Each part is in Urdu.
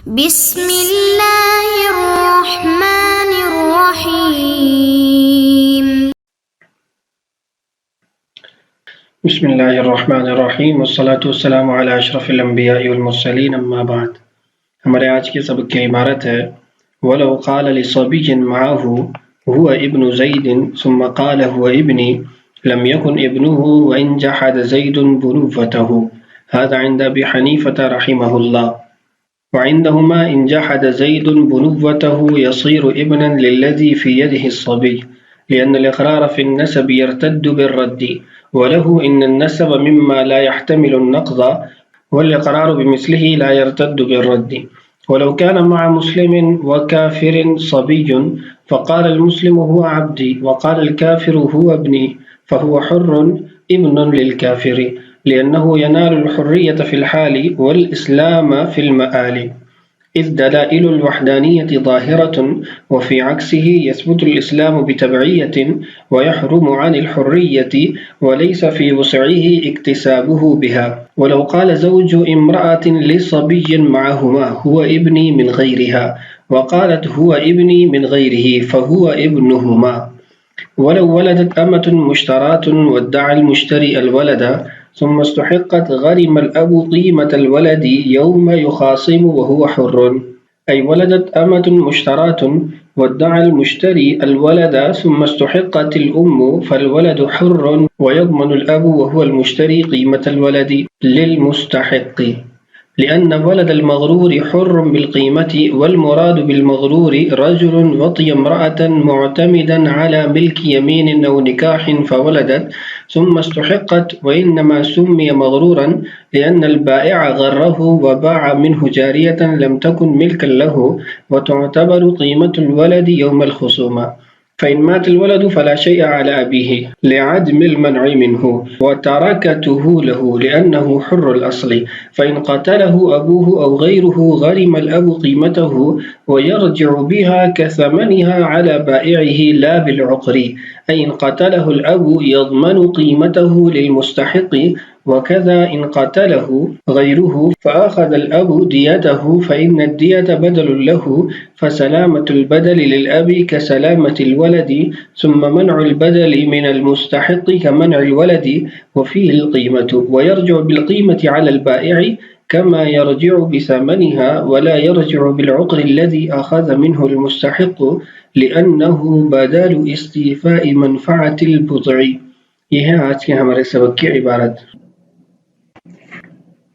بسم اللہ الرحمن الرحیم۔ بسم اللہ الرحمن الرحیم والصلاة والسلام علی اشرف الانبیاء والمرسلین اما بعد۔ ہمارے آج کے سبق کی عبارت ہے وَلَوْ قَالَ لِصَبِيٍّ مَعَهُ هُوَ ابْنُ زَيْدٍ ثُمَّ قَالَ هُوَ ابْنِي لَمْ يَكُنْ ابْنُهُ وَإِنْ جَحَدَ زَيْدٌ بُنُوَّتَهُ هذا عند أبي حنيفة رحمه الله. وعندهما إن جحد زيد بنوته يصير ابنا للذي في يده الصبي، لأن الإقرار في النسب يرتد بالرد، وله إن النسب مما لا يحتمل النقض، والإقرار بمثله لا يرتد بالرد. ولو كان مع مسلم وكافر صبي فقال المسلم هو عبدي وقال الكافر هو ابني فهو حر ابن للكافر، لأنه ينال الحرية في الحال والإسلام في المآل، إذ دلائل الوحدانية ظاهرة، وفي عكسه يثبت الإسلام بتبعية ويحرم عن الحرية وليس في وسعه اكتسابه بها. ولو قال زوج امرأة لصبي معهما هو ابني من غيرها وقالت هو ابني من غيره فهو ابنهما. ولو ولدت أمة مشتراة وادعى المشتري الولد ثم استحقت غرم الأب قيمة الولد يوم يخاصم وهو حر، أي ولدت أمة مشتراة وادعى المشتري الولد ثم استحقت الأم فالولد حر ويضمن الأب وهو المشتري قيمة الولد للمستحق، لأن ولد المغرور حر بالقيمة، والمراد بالمغرور رجل وطي امرأة معتمدا على ملك يمين أو نكاح فولدت ثم استحقت، وإنما سمي مغرورا لأن البائع غره وباع منه جارية لم تكن ملكا له وتعتبر قيمة الولد يوم الخصومة، فإن مات الولد فلا شيء على أبيه لعدم المنع منه وتركته له لأنه حر الأصل، فإن قتله أبوه أو غيره غرم الأب قيمته ويرجع بها كثمنها على بائعه لا بالعقر، أي إن قتله الأب يضمن قيمته للمستحق، وكذا إن قتله غيره فأخذ الأب ديته فإن الدية بدل له، فسلامة البدل للأب كسلامة الولد، ثم منع البدل من المستحق كمنع الولد، وفيه القيمة، ويرجع بالقيمة على البائع كما يرجع بثمنها، ولا يرجع بالعقر الذي أخذ منه المستحق لأنه بدل استيفاء منفعة البضع۔ یہ ہے آج کے ہمارے سبق کی عبارت۔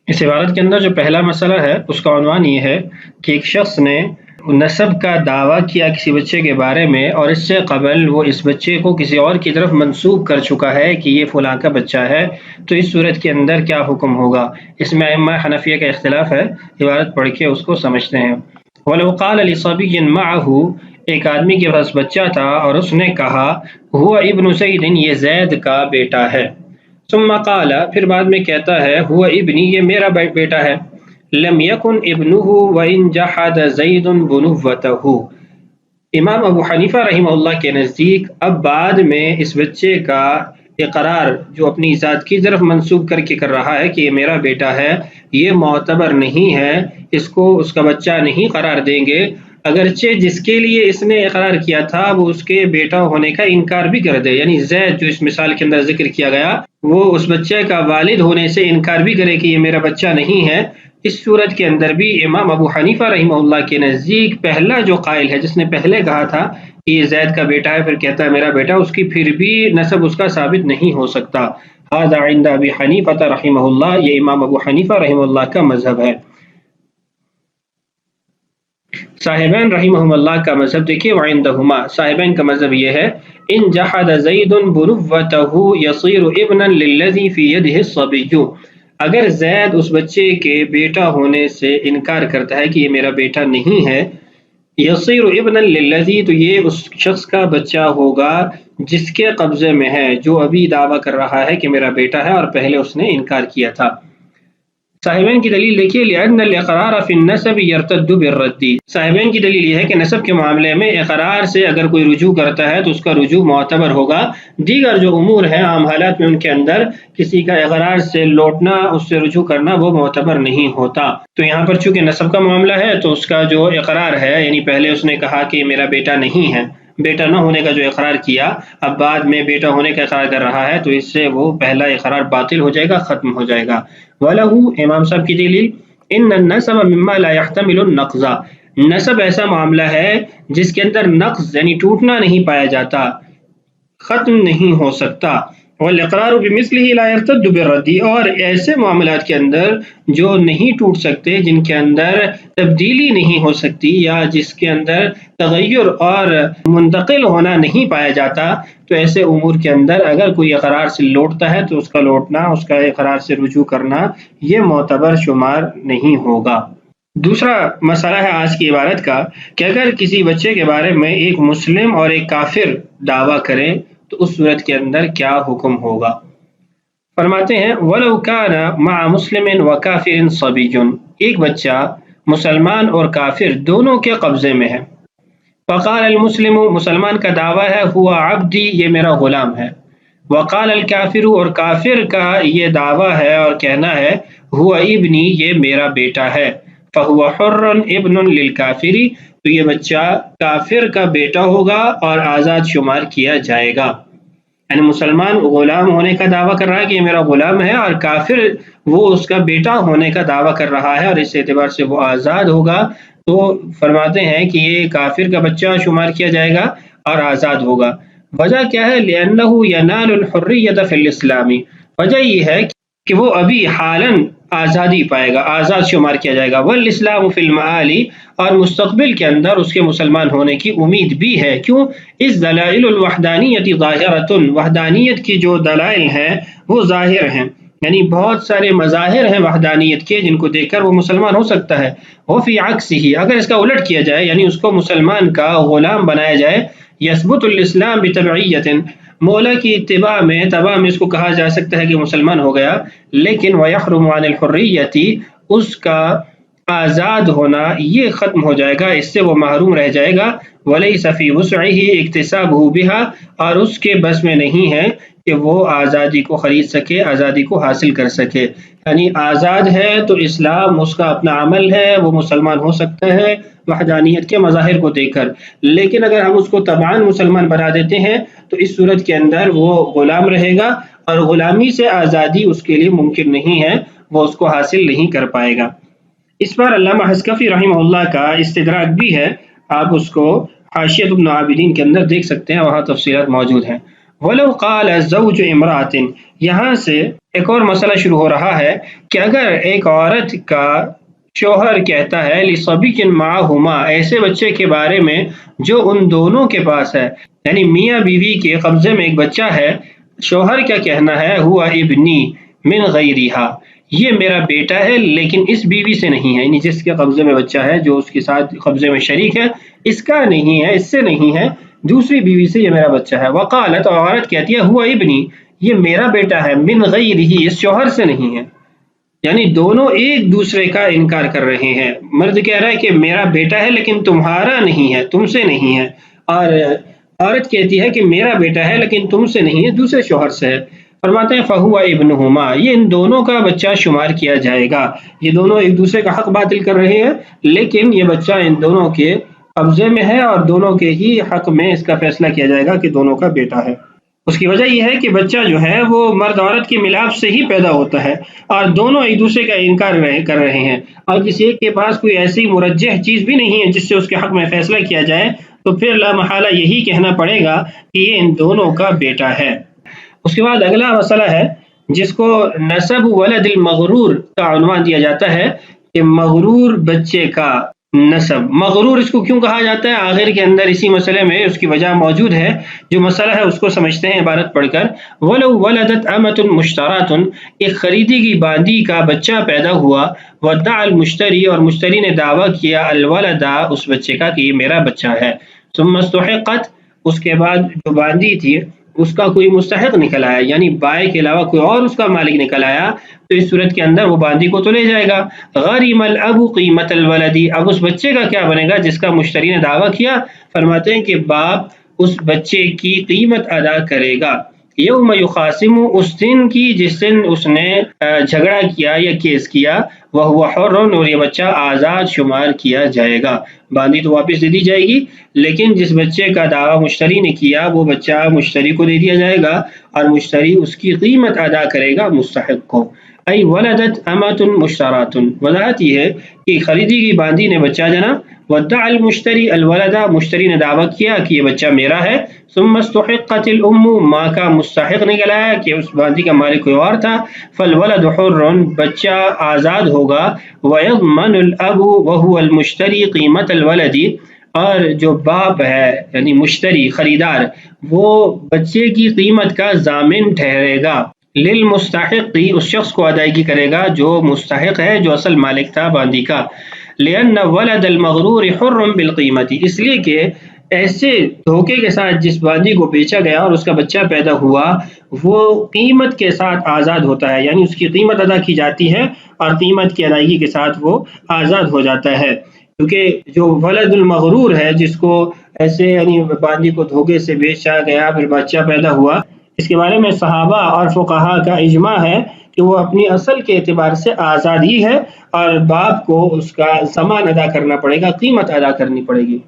اس عبارت کے اندر جو پہلا مسئلہ ہے اس کا عنوان یہ ہے کہ ایک شخص نے نسب کا دعویٰ کیا کسی بچے کے بارے میں، اور اس سے قبل وہ اس بچے کو کسی اور کی طرف منسوب کر چکا ہے کہ یہ فلاں کا بچہ ہے، تو اس صورت کے اندر کیا حکم ہوگا؟ اس میں ائمہ حنفیہ کا اختلاف ہے، عبارت پڑھ کے اس کو سمجھتے ہیں۔ وَلَوْ قَالَ لِصَبِيٍّ مَعَهُ، ایک آدمی کے پاس بچہ تھا اور اس نے کہا هُوَ ابن زید، یہ زید کا بیٹا ہے، ثم قال، پھر بعد میں کہتا ہے هُوَ ابنی، یہ میرا بیٹا ہے، لم یکن ابنہ وإن جحد زید بنوته، امام ابو حنیفہ رحمہ اللہ کے نزدیک اب بعد میں اس بچے کا اقرار جو اپنی ذات کی طرف منسوب کر کے کر رہا ہے کہ یہ میرا بیٹا ہے، یہ معتبر نہیں ہے، اس کو اس کا بچہ نہیں قرار دیں گے، اگرچہ جس کے لیے اس نے اقرار کیا تھا وہ اس کے بیٹا ہونے کا انکار بھی کر دے، یعنی زید جو اس مثال کے اندر ذکر کیا گیا وہ اس بچے کا والد ہونے سے انکار بھی کرے کہ یہ میرا بچہ نہیں ہے، اس صورت کے اندر بھی امام ابو حنیفہ رحمہ اللہ کے نزدیک پہلا جو قائل ہے، جس نے پہلے کہا تھا کہ یہ زید کا بیٹا ہے پھر کہتا ہے میرا بیٹا، اس کی پھر بھی نسب اس کا ثابت نہیں ہو سکتا۔ هذا عند ابی حنیفہ رحمہ اللہ، یہ امام ابو حنیفہ رحمہ اللہ کا مذہب ہے۔ صاحبین رحمہم اللہ کا مذہب دیکھیے، وعندہما، صاحبین کا مذہب یہ ہے ان جحد زید بنوته یصیر ابنا للذی فی یده الصبی، اگر زید اس بچے کے بیٹا ہونے سے انکار کرتا ہے کہ یہ میرا بیٹا نہیں ہے، یصیر ابنا للذی، تو یہ اس شخص کا بچہ ہوگا جس کے قبضے میں ہے، جو ابھی دعویٰ کر رہا ہے کہ میرا بیٹا ہے اور پہلے اس نے انکار کیا تھا۔ صاحبین کی دلیل دیکھیے، لأن الاقرار فی النسب یرتد بالرد، صاحبین کی دلیل یہ ہے کہ نسب کے معاملے میں اقرار سے اگر کوئی رجوع کرتا ہے تو اس کا رجوع معتبر ہوگا، دیگر جو امور ہیں عام حالات میں ان کے اندر کسی کا اقرار سے لوٹنا، اس سے رجوع کرنا وہ معتبر نہیں ہوتا۔ تو یہاں پر چونکہ نسب کا معاملہ ہے تو اس کا جو اقرار ہے، یعنی پہلے اس نے کہا کہ میرا بیٹا نہیں ہے، بیٹا نہ ہونے کا جو اقرار کیا، اب بعد میں بیٹا ہونے کا اقرار کر رہا ہے، تو اس سے وہ پہلا اقرار باطل ہو جائے گا، ختم ہو جائے گا۔ وَلَهُ، امام صاحب کی دلیل، ان النسب مما لا يحتمل النقض، نسب ایسا معاملہ ہے جس کے اندر نقض یعنی ٹوٹنا نہیں پایا جاتا، ختم نہیں ہو سکتا۔ والاقرار بمثله لا يرتد بالرد، اور ایسے معاملات کے اندر جو نہیں ٹوٹ سکتے، جن کے اندر تبدیلی نہیں ہو سکتی یا جس کے اندر تغیر اور منتقل ہونا نہیں پایا جاتا، تو ایسے امور کے اندر اگر کوئی اقرار سے لوٹتا ہے تو اس کا لوٹنا، اس کا اقرار سے رجوع کرنا یہ معتبر شمار نہیں ہوگا۔ دوسرا مسئلہ ہے آج کی عبارت کا کہ اگر کسی بچے کے بارے میں ایک مسلم اور ایک کافر دعویٰ کریں تو اس صورت کے اندر کیا حکم ہوگا؟ فرماتے ہیں وَلَوْ كَانَ مَعَ مُسْلِمٍ وَكَافِرٍ صَبِيٌّ، ایک بچہ مسلمان اور کافر دونوں کے قبضے میں ہے۔ فقال المسلم، مسلمان کا دعویٰ ہے ہوا عبدی، یہ میرا غلام ہے۔ وقال الکافر، اور کافر کا یہ دعویٰ ہے اور کہنا ہے ہوا ابنی، یہ میرا بیٹا ہے۔ فہو حر ابن للکافر، تو یہ بچہ کافر کا بیٹا ہوگا اور آزاد شمار کیا جائے گا۔ یعنی مسلمان غلام ہونے کا دعویٰ کر رہا ہے کہ یہ میرا غلام ہے، اور کافر وہ اس کا بیٹا ہونے کا دعویٰ کر رہا ہے اور اس اعتبار سے وہ آزاد ہوگا، تو فرماتے ہیں کہ یہ کافر کا بچہ شمار کیا جائے گا اور آزاد ہوگا۔ وجہ کیا ہے؟ لأنه ينال الحریۃ فی الاسلام، وجہ یہ ہے کہ وہ ابھی حالاً آزادی پائے گا، آزاد شمار کیا جائے گا۔ والاسلام فی المعال، اور مستقبل کے اندر اس کے مسلمان ہونے کی امید بھی ہے۔ کیوں؟ اس دلائل الوحدانیت ظاہرۃ، وحدانیت کی جو دلائل ہیں وہ ظاہر ہیں، یعنی بہت سارے مظاہر ہیں وحدانیت کے جن کو دیکھ کر وہ مسلمان ہو سکتا ہے۔ وہ فی عکسہ، اگر اس کا الٹ کیا جائے یعنی اس کو مسلمان کا غلام بنایا جائے، یثبت الاسلام بتبعیۃ، مولا کی اتباع میں اس کو کہا جا سکتا ہے کہ مسلمان ہو گیا، لیکن ویحرم عن الحریۃ، اس کا آزاد ہونا یہ ختم ہو جائے گا، اس سے وہ محروم رہ جائے گا۔ ولیس فی وسعہ اکتسابہ بہا، اور اس کے بس میں نہیں ہے کہ وہ آزادی کو خرید سکے، آزادی کو حاصل کر سکے۔ یعنی آزاد ہے تو اسلام اس کا اپنا عمل ہے، وہ مسلمان ہو سکتا ہے وحدانیت کے مظاہر کو دیکھ کر، لیکن اگر ہم اس کو طبعاً مسلمان بنا دیتے ہیں تو اس صورت کے اندر وہ غلام رہے گا اور غلامی سے آزادی اس کے لیے ممکن نہیں ہے، وہ اس کو حاصل نہیں کر پائے گا۔ اس پر علامہ حسکفی رحمہ اللہ کا استدراک بھی ہے، آپ اس کو حاشیۃ ابن عابدین کے اندر دیکھ سکتے ہیں، وہاں تفصیلات موجود ہیں۔ وَلَوْ قَالَ زَوْجُ امْرَأَةٍ، یہاں سے ایک اور مسئلہ شروع ہو رہا ہے کہ اگر ایک عورت کا شوہر کہتا ہے لِصَبِيٍّ مَعَهُمَا، ایسے بچے کے بارے میں جو ان دونوں کے پاس ہے، یعنی میاں بیوی کے قبضے میں ایک بچہ ہے، شوہر کیا کہنا ہے ہوا ابنی من غیرہا، یہ میرا بیٹا ہے لیکن اس بیوی سے نہیں ہے، یعنی جس کے قبضے میں بچہ ہے، جو اس کے ساتھ قبضے میں شریک ہے، اس کا نہیں ہے، اس سے نہیں ہے، دوسری بیوی سے یہ میرا بچہ ہے۔ وقالت، اور عورت کہتی ہے ہوا ابنی، یہ میرا بیٹا ہے، من غیرہ، اس شوہر سے نہیں ہے، یعنی دونوں ایک دوسرے کا انکار کر رہے ہیں۔ مرد کہہ رہا ہے کہ میرا بیٹا ہے لیکن تمہارا نہیں ہے، تم سے نہیں ہے، اور عورت کہتی ہے کہ میرا بیٹا ہے لیکن تم سے نہیں ہے، دوسرے شوہر سے ہے۔ فرماتے ہیں فہو ابنہما، یہ ان دونوں کا بچہ شمار کیا جائے گا، یہ دونوں ایک دوسرے کا حق باطل کر رہے ہیں لیکن یہ بچہ ان دونوں کے قبضے میں ہے اور دونوں کے ہی حق میں اس کا فیصلہ کیا جائے گا کہ دونوں کا بیٹا ہے۔ اس کی وجہ یہ ہے کہ بچہ جو ہے وہ مرد عورت کی ملاپ سے ہی پیدا ہوتا ہے اور دونوں ایک دوسرے کا انکار کر رہے ہیں، اور کسی ایک کے پاس کوئی ایسی مرجح چیز بھی نہیں ہے جس سے اس کے حق میں فیصلہ کیا جائے، تو پھر لا محالہ یہی کہنا پڑے گا کہ یہ ان دونوں کا بیٹا ہے۔ اس کے بعد اگلا مسئلہ ہے جس کو نسب ولد المغرور کا عنوان دیا جاتا ہے کہ مغرور بچے کا نسب۔ مغرور اس کو کیوں کہا جاتا ہے؟ آخر کے اندر اسی مسئلے میں اس کی وجہ موجود ہے، جو مسئلہ ہے اس کو سمجھتے ہیں عبارت پڑھ کر۔ وَلَوْ وَلَدَتْ أَمَةٌ مُشْتَرَاتٌ، ایک خریدی کی باندی کا بچہ پیدا ہوا، وَادَّعَ الْمُشْتَرِي، اور مشتری نے دعویٰ کیا الولد، اس بچے کا کہ یہ میرا بچہ ہے، ثُمَّ اسْتُحِقَّتْ، اس کے بعد جو باندی تھی اس کا کوئی مستحق نکل آیا، یعنی بائے کے علاوہ کوئی اور اس کا مالک نکل آیا، تو اس صورت کے اندر وہ باندی کو تو لے جائے گا۔ غرم الاب قیمت الولدی، اب اس بچے کا کیا بنے گا جس کا مشتری نے دعویٰ کیا؟ فرماتے ہیں کہ باپ اس بچے کی قیمت ادا کرے گا یوم یخاصم، اس دن کی جس دن اس نے جھگڑا کیا یا کیس کیا، وہو حر، اور یہ بچہ آزاد شمار کیا جائے گا۔ باندی تو واپس دے دی جائے گی، لیکن جس بچے کا دعویٰ مشتری نے کیا وہ بچہ مشتری کو دے دیا جائے گا، اور مشتری اس کی قیمت ادا کرے گا مستحق کو۔ ای ولدت امۃ مشترات، وضاحت یہ ہے کہ خریدی گئی باندی نے بچہ جنا، ودع المشتری الولدہ، مشتری نے دعویٰ کیا کہ یہ بچہ میرا ہے، ثم استحقت الام، ماں کا مستحق نکلا ہے کہ اس باندی کا مالک کوئی اور تھا، فالولد حر، بچہ آزاد ہوگا، ویضمن الاب وهو المشتری قیمت الولدی، اور جو باپ ہے یعنی مشتری خریدار وہ بچے کی قیمت کا ضامن ٹھہرے گا، للمستحق، اس شخص کو ادائیگی کرے گا جو مستحق ہے، جو اصل مالک تھا باندی کا، لأن ولد المغرور حر بالقیمت، اس لیے کہ ایسے دھوکے کے ساتھ جس باندی کو بیچا گیا اور اس کا بچہ پیدا ہوا وہ قیمت کے ساتھ آزاد ہوتا ہے، یعنی اس کی قیمت ادا کی جاتی ہے اور قیمت کی ادائیگی کے ساتھ وہ آزاد ہو جاتا ہے، کیونکہ جو ولد المغرور ہے جس کو ایسے یعنی باندی کو دھوکے سے بیچا گیا پھر بچہ پیدا ہوا، اس کے بارے میں صحابہ اور فقہاء کا اجماع ہے کہ وہ اپنی اصل کے اعتبار سے آزاد ہی ہے، اور باپ کو اس کا ضمان ادا کرنا پڑے گا، قیمت ادا کرنی پڑے گی۔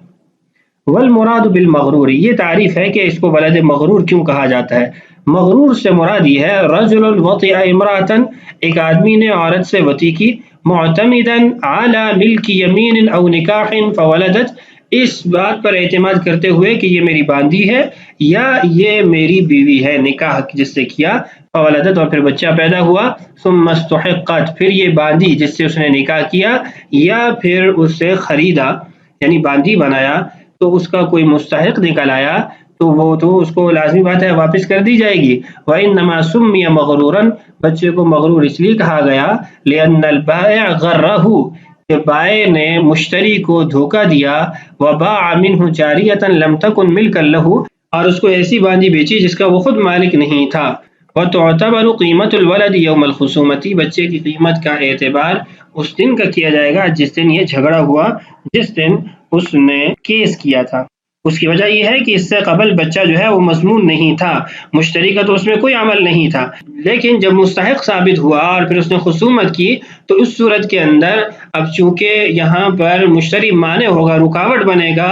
والمراد بالمغرور، یہ تعریف ہے کہ اس کو ولد مغرور کیوں کہا جاتا ہے۔ مغرور سے مراد یہ ہے رجل وطئ امرأة، ایک آدمی نے عورت سے وطی کی، معتمدا علی ملک یمین او نکاح فولدت، اس بات پر اعتماد کرتے ہوئے کہ یہ میری باندی ہے یا یہ میری بیوی ہے، نکاح جس سے کیا، فولدت، اور پھر بچہ پیدا ہوا، ثم استحقت، پھر یہ باندی جس سے اس نے نکاح کیا یا پھر اسے خریدا یعنی باندی بنایا تو اس کا کوئی مستحق نکل آیا تو وہ تو اس کو لازمی بات ہے واپس کر دی جائے گی۔ وَإِنَّمَا سُمِّيَ مَغْرُورًا، بچے کو مغرور اس لیے کہا گیا لِأَنَّ الْبَائِعَ غَرَّهُ، کہ بائع نے مشتری کو دھوکہ دیا، وَبَاعَ مِنْهُ جَارِيَةً لَمْ تَكُنْ مِلْكًا لَهُ، اور اس کو ایسی باندی بیچی جس کا وہ خود مالک نہیں تھا، وَتُعْتَبَرُ قِيمَةُ الْوَلَدِ يَوْمَ الْخُصُومَةِ، بچے کی قیمت کا اعتبار اس دن کا کیا جائے گا جس دن یہ جھگڑا ہوا، جس دن اس نے کیس کیا تھا۔ اس کی وجہ یہ ہے کہ اس سے قبل بچہ جو ہے وہ مضمون نہیں تھا، مشتری کا تو اس میں کوئی عمل نہیں تھا، لیکن جب مستحق ثابت ہوا اور پھر اس نے خصومت کی تو اس صورت کے اندر اب چونکہ یہاں پر مشتری مانع ہوگا، رکاوٹ بنے گا،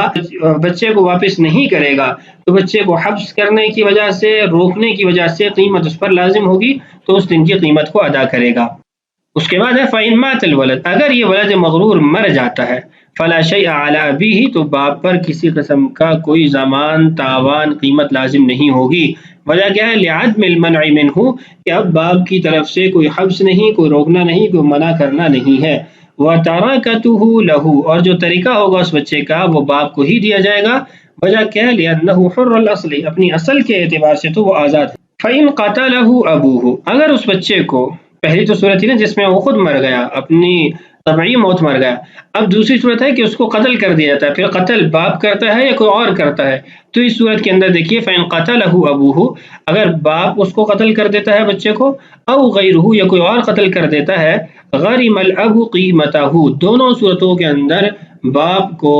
بچے کو واپس نہیں کرے گا، تو بچے کو حبس کرنے کی وجہ سے، روکنے کی وجہ سے قیمت اس پر لازم ہوگی، تو اس دن کی قیمت کو ادا کرے گا۔ اس کے بعد ہے فَإِن مَاتَ الْوَلَدُ، اگر یہ ولد مغرور مر جاتا ہے، فَلَا شَيْءَ عَلَىٰ أَبِيهِ، تو باپ پر کسی قسم کا کوئی ضمان، تاوان، قیمت لازم نہیں ہوگی۔ وجہ کیا ہے؟ لِعَدْمِ الْمَنْعِ مِنْهُ، کہ اب باپ کی طرف سے کوئی حبس نہیں، کوئی روکنا نہیں، کوئی منع کرنا نہیں ہے۔ وَتَرَكَتُهُ لَهُ، اور جو طریقہ ہوگا اس بچے کا وہ باپ کو ہی دیا جائے گا۔ وجہ کیا ہے؟ لِأَنَّهُ حُرُّ الْأَصْلِ، اپنی اصل کے اعتبار سے تو وہ آزاد ہے۔ فَإِن قَتَلَهُ أَبُوهُ، اگر اس بچے کو، پہلی تو صورت ہی نا جس میں وہ خود مر گیا، اپنی طبعی موت مر گیا، اب دوسری صورت ہے کہ اس کو قتل کر دیا جاتا ہے، پھر قتل باپ کرتا ہے یا کوئی اور کرتا ہے، تو اس صورت کے اندر دیکھیے فَإِن قَتَلَهُ أَبُوهُ، اگر باپ اس کو قتل کر دیتا ہے بچے کو، او غیرہ، یا کوئی اور قتل کر دیتا ہے، غَرِمَ الْأَبُ قِيمَتَهُ، دونوں صورتوں کے اندر باپ کو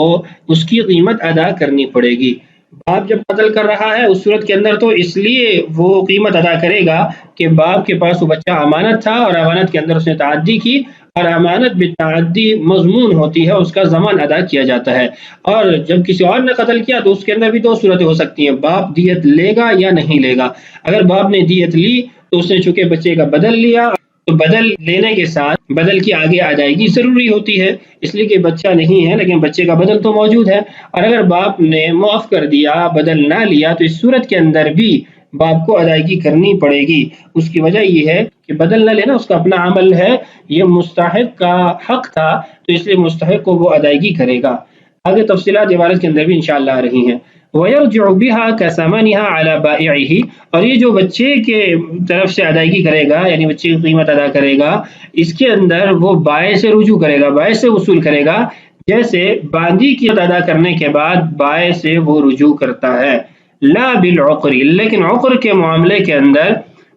اس کی قیمت ادا کرنی پڑے گی۔ باپ جب قتل کر رہا ہے اس صورت کے اندر تو اس لیے وہ قیمت ادا کرے گا کہ باپ کے پاس وہ بچہ امانت تھا اور امانت کے اندر اس نے تعدی کی، اور امانت بالتعدی مضمون ہوتی ہے، اس کا ضمان ادا کیا جاتا ہے۔ اور جب کسی اور نے قتل کیا تو اس کے اندر بھی دو صورتیں ہو سکتی ہیں، باپ دیت لے گا یا نہیں لے گا۔ اگر باپ نے دیت لی تو اس نے چونکہ بچے کا بدل لیا، تو بدل لینے کے ساتھ بدل کی آگے ادائیگی ضروری ہوتی ہے، اس لیے کہ بچہ نہیں ہے لیکن بچے کا بدل تو موجود ہے، اور اگر باپ نے معاف کر دیا، بدل نہ لیا، تو اس صورت کے اندر بھی باپ کو ادائیگی کرنی پڑے گی۔ اس کی وجہ یہ ہے کہ بدل نہ لینا اس کا اپنا عمل ہے، یہ مستحق کا حق تھا تو اس لیے مستحق کو وہ ادائیگی کرے گا۔ آگے تفصیلات عبارت کے اندر بھی انشاءاللہ آ رہی ہیں۔ وَيَرْجِعُ بِهَا كَثَمَنِهَا عَلَى بَائِعِهِ، اور یہ جو بچے کے طرف سے ادائیگی کرے گا یعنی بچے کی قیمت ادا کرے گا، اس کے اندر وہ بائع سے رجوع کرے گا، بائع سے وصول کرے گا، جیسے باندی کی ادا کرنے کے بعد بائع سے وہ رجوع کرتا ہے۔ لا بالعقر، لیکن عقر کے معاملے کے اندر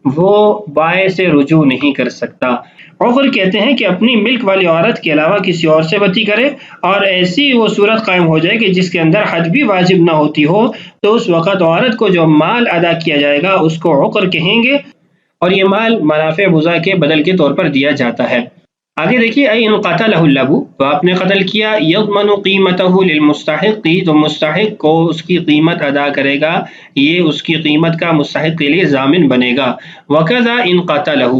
وہ بائے سے رجوع نہیں کر سکتا۔ عقر کہتے ہیں کہ اپنی ملک والی عورت کے علاوہ کسی اور سے وطی کرے اور ایسی وہ صورت قائم ہو جائے کہ جس کے اندر حد بھی واجب نہ ہوتی ہو، تو اس وقت عورت کو جو مال ادا کیا جائے گا اس کو عقر کہیں گے، اور یہ مال منافع بضع کے بدل کے طور پر دیا جاتا ہے۔ آگے دیکھیے، ان قتلہ الاب، باپ نے قتل کیا، یضمن قیمتہ للمستحق، تو مستحق کو اس کی قیمت ادا کرے گا، یہ اس کی قیمت کا مستحق کے لیے ضامن بنے گا۔ وکذا ان قتلہ،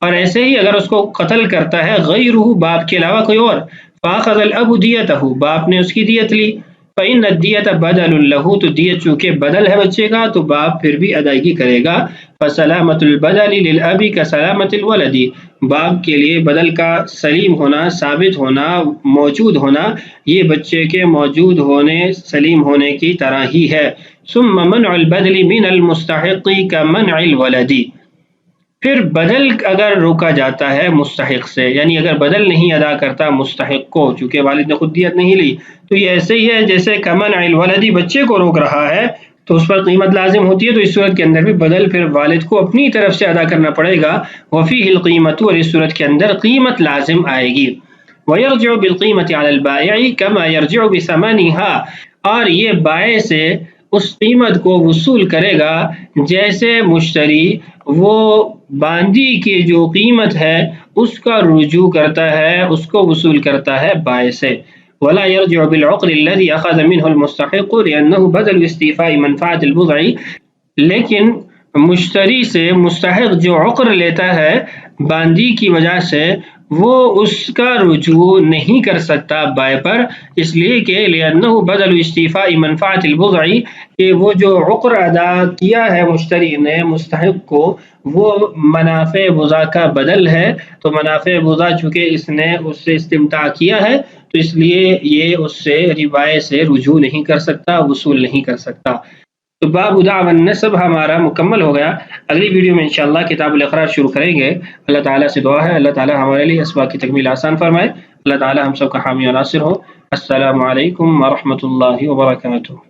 اور ایسے ہی اگر اس کو قتل کرتا ہے غیرہ، باپ کے علاوہ کوئی اور، فاخذ الاب دیتہ، باپ نے اس کی دیت لی، فإن الدیۃ بدل لہ، تو دیت چونکہ بدل ہے بچے کا تو باپ پھر بھی ادائیگی کرے گا۔ فسلامۃ البدل للاب کسلامۃ الولد، باپ کے لیے بدل کا سلیم ہونا، ثابت ہونا، موجود ہونا، یہ بچے کے موجود ہونے، سلیم ہونے کی طرح ہی ہے۔ ثم منع البدل من المستحق کمنع الولد، پھر بدل اگر روکا جاتا ہے مستحق سے، یعنی اگر بدل نہیں ادا کرتا مستحق کو، چونکہ والد نے خود دیت نہیں لی، تو یہ ایسے ہی ہے جیسے کمنع الولد، بچے کو روک رہا ہے تو اس پر قیمت لازم ہوتی ہے، تو اس صورت کے اندر بھی بدل پھر والد کو اپنی طرف سے ادا کرنا پڑے گا۔ وفیہ القیمت، اور اس صورت کے اندر قیمت لازم آئے گی۔ ویرجع بالقیمت علی البائع کما یرجع بثمنها، اور یہ بائع سے اس قیمت کو وصول کرے گا جیسے مشتری وہ باندی کی جو قیمت ہے اس کا رجوع کرتا ہے، اس کو وصول کرتا ہے بائع سے۔ ولا يرجع بالعقر الذي اخذ منه المستحق لانه بدل استيفاء منفعه البضع، لیکن مشتری سے مستحق جو عقر لیتا ہے باندی کی وجہ سے، وہ اس کا رجوع نہیں کر سکتا بائع پر، اس لیے کہ لأنه بدل استیفاء منفعت البضع، کہ وہ جو عقر ادا کیا ہے مشتری نے مستحق کو، وہ منافع بضع کا بدل ہے، تو منافع بضع چونکہ اس نے اس سے استمتاع کیا ہے تو اس لیے یہ اس سے بائع سے رجوع نہیں کر سکتا، وصول نہیں کر سکتا۔ تو باب دعوی النسب ہمارا مکمل ہو گیا۔ اگلی ویڈیو میں انشاءاللہ کتاب الاقرار شروع کریں گے۔ اللہ تعالیٰ سے دعا ہے اللہ تعالیٰ ہمارے لیے اسباق کی تکمیل آسان فرمائے، اللہ تعالیٰ ہم سب کا حامی و ناصر ہو۔ السلام علیکم ورحمۃ اللہ وبرکاتہ۔